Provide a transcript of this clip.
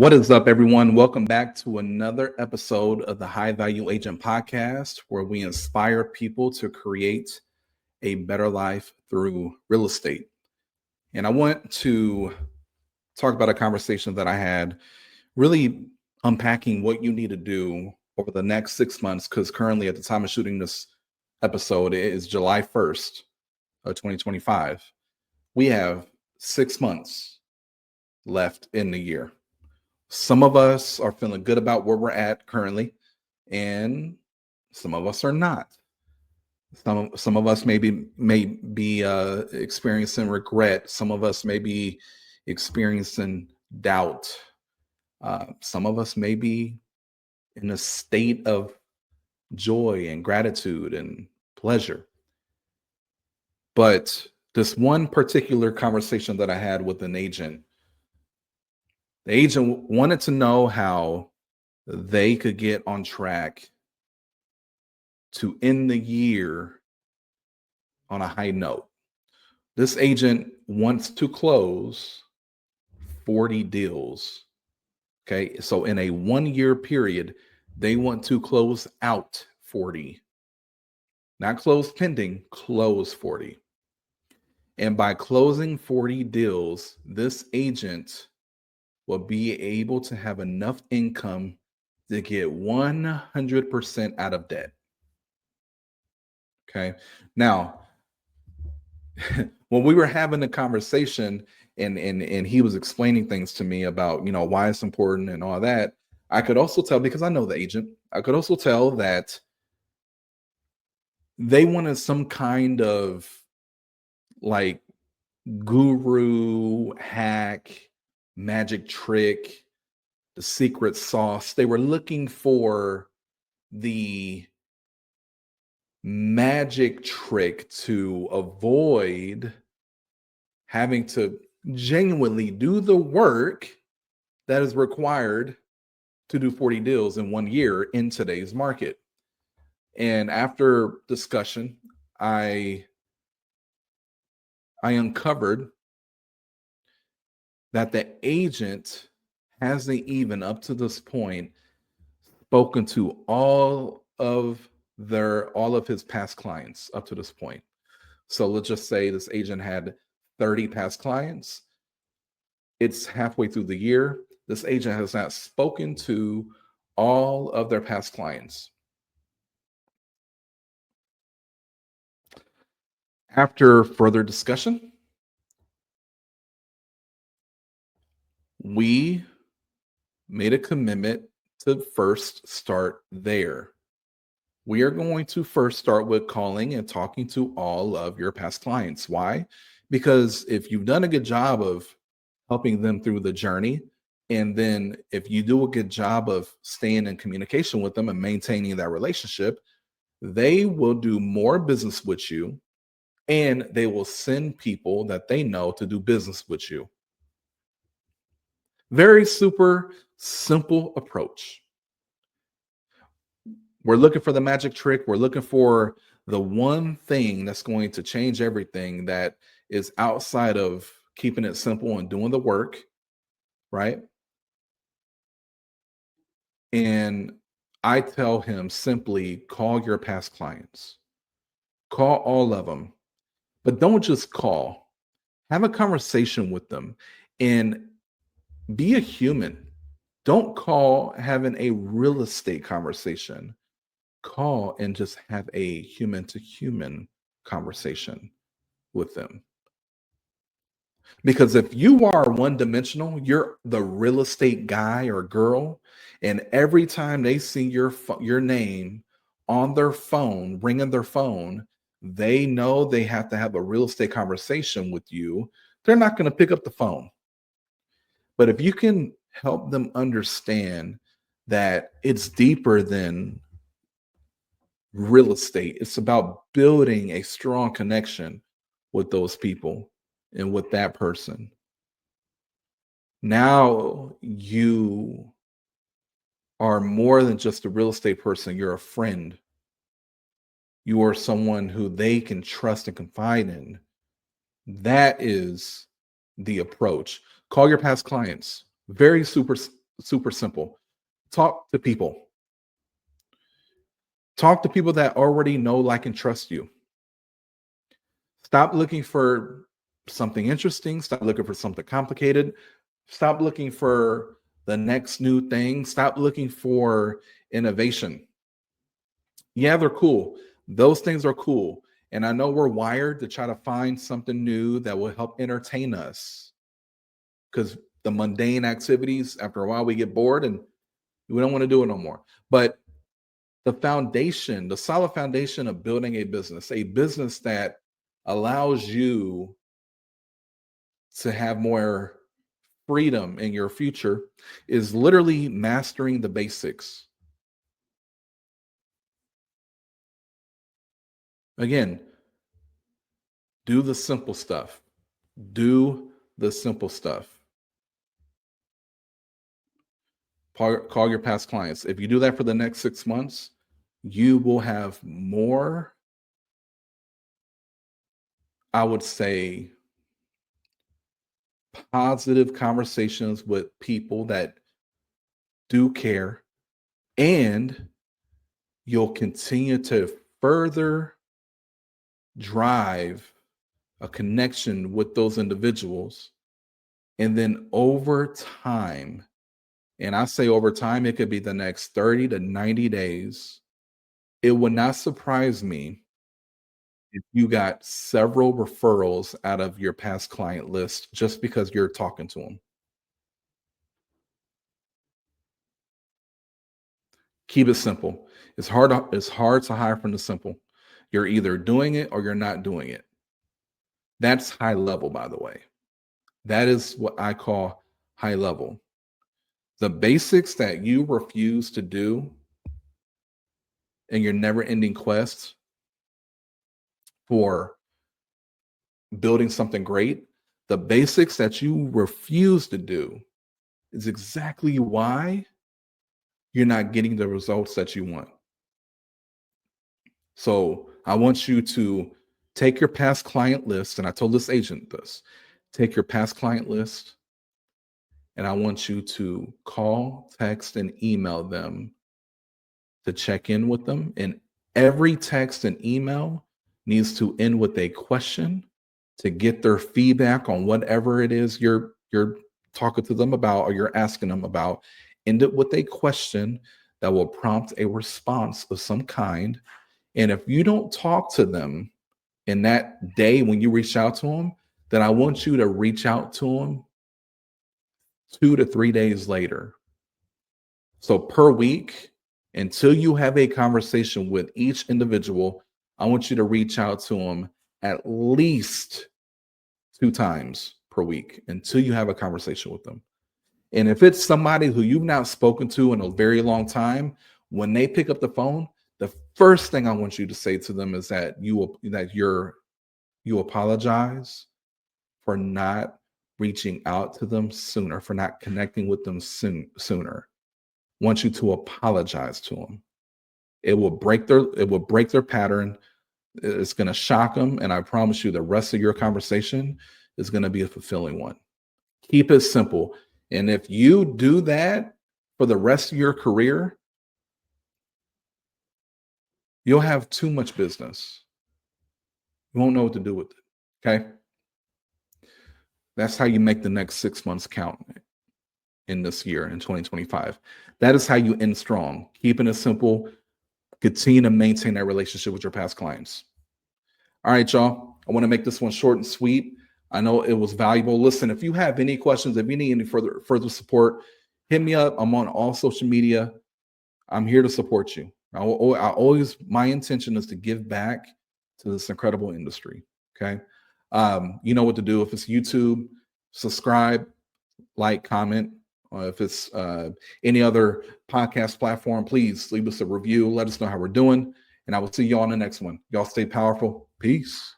What is up, everyone? Welcome back to another episode of the High Value Agent Podcast, where we inspire people to create a better life through real estate. And I want to talk about a conversation that I had, really unpacking what you need to do over the next 6 months, because currently, at the time of shooting this episode, it is July 1st of 2025. We have 6 months left in the year. Some of us are feeling good about where we're at currently, and some of us are not. Some of us may be experiencing regret. Some of us may be experiencing doubt. Some of us may be in a state of joy and gratitude and pleasure. But this one particular conversation that I had with an agent, the agent wanted to know how they could get on track to end the year on a high note. This agent wants to close 40 deals. Okay. So in a 1 year period, they want to close out 40. Not close pending, close 40. And by closing 40 deals, this agent will be able to have enough income to get 100% out of debt. Okay. Now, when we were having the conversation and he was explaining things to me about, why it's important and all that, I could also tell, because I know the agent, I could also tell that they wanted some kind of like guru hack, magic trick, the secret sauce. They were looking for the magic trick to avoid having to genuinely do the work that is required to do 40 deals in 1 year in today's market. And after discussion, I uncovered that the agent hasn't even up to this point spoken to all of his past clients up to this point. So let's just say this agent had 30 past clients. It's halfway through the year. This agent has not spoken to all of their past clients. After further discussion, we made a commitment to first start there. We are going to first start with calling and talking to all of your past clients. Why? Because if you've done a good job of helping them through the journey, and then if you do a good job of staying in communication with them and maintaining that relationship, they will do more business with you, and they will send people that they know to do business with you. Very super simple approach. We're looking for the magic trick. We're looking for the one thing that's going to change everything, that is outside of keeping it simple and doing the work, right? And I tell him simply, call your past clients. Call all of them. But don't just call. Have a conversation with them and be a human. Don't call having a real estate conversation. Call and just have a human to human conversation with them. Because if you are one dimensional, you're the real estate guy or girl, and every time they see your name on their phone, ringing their phone, they know they have to have a real estate conversation with you. They're not going to pick up the phone. But if you can help them understand that it's deeper than real estate, it's about building a strong connection with those people and with that person. Now you are more than just a real estate person. You're a friend. You are someone who they can trust and confide in. That is the approach. Call your past clients. Very super super simple. Talk to people. Talk to people that already know, like, and trust you. Stop looking for something interesting. Stop looking for something complicated. Stop looking for the next new thing. Stop looking for innovation. Yeah, they're cool. Those things are cool. And I know we're wired to try to find something new that will help entertain us because the mundane activities, after a while, we get bored and we don't want to do it no more. But the foundation, the solid foundation of building a business that allows you to have more freedom in your future is literally mastering the basics. Again, do the simple stuff. Do the simple stuff. Call your past clients. If you do that for the next 6 months, you will have more, I would say, positive conversations with people that do care, and you'll continue to further drive a connection with those individuals. And then over time, and I say over time, it could be the next 30 to 90 days, it would not surprise me if you got several referrals out of your past client list just because you're talking to them. Keep it simple. It's hard to hire from the simple. You're either doing it or you're not doing it. That's high level, by the way. That is what I call high level. The basics that you refuse to do in your never ending quest for building something great, the basics that you refuse to do is exactly why you're not getting the results that you want. So I want you to take your past client list, and I told this agent this, take your past client list, and I want you to call, text, and email them to check in with them. And every text and email needs to end with a question to get their feedback on whatever it is you're talking to them about or you're asking them about. End it with a question that will prompt a response of some kind. And if you don't talk to them in that day when you reach out to them, then I want you to reach out to them 2 to 3 days later. So per week, until you have a conversation with each individual, I want you to reach out to them at least 2 times per week until you have a conversation with them. And if it's somebody who you've not spoken to in a very long time, when they pick up the phone, the first thing I want you to say to them is that you apologize for not reaching out to them sooner, for not connecting with them sooner. I want you to apologize to them. It will break their pattern. It's going to shock them, and I promise you the rest of your conversation is going to be a fulfilling one. Keep it simple. And if you do that for the rest of your career, you'll have too much business. You won't know what to do with it. Okay. That's how you make the next 6 months count in this year, in 2025. That is how you end strong. Keeping it simple, continue to maintain that relationship with your past clients. All right, y'all. I want to make this one short and sweet. I know it was valuable. Listen, if you have any questions, if you need any further support, hit me up. I'm on all social media. I'm here to support you. My intention is to give back to this incredible industry. Okay. You know what to do. If it's YouTube, subscribe, like, comment. If it's any other podcast platform, please leave us a review. Let us know how we're doing. And I will see you all on the next one. Y'all stay powerful. Peace.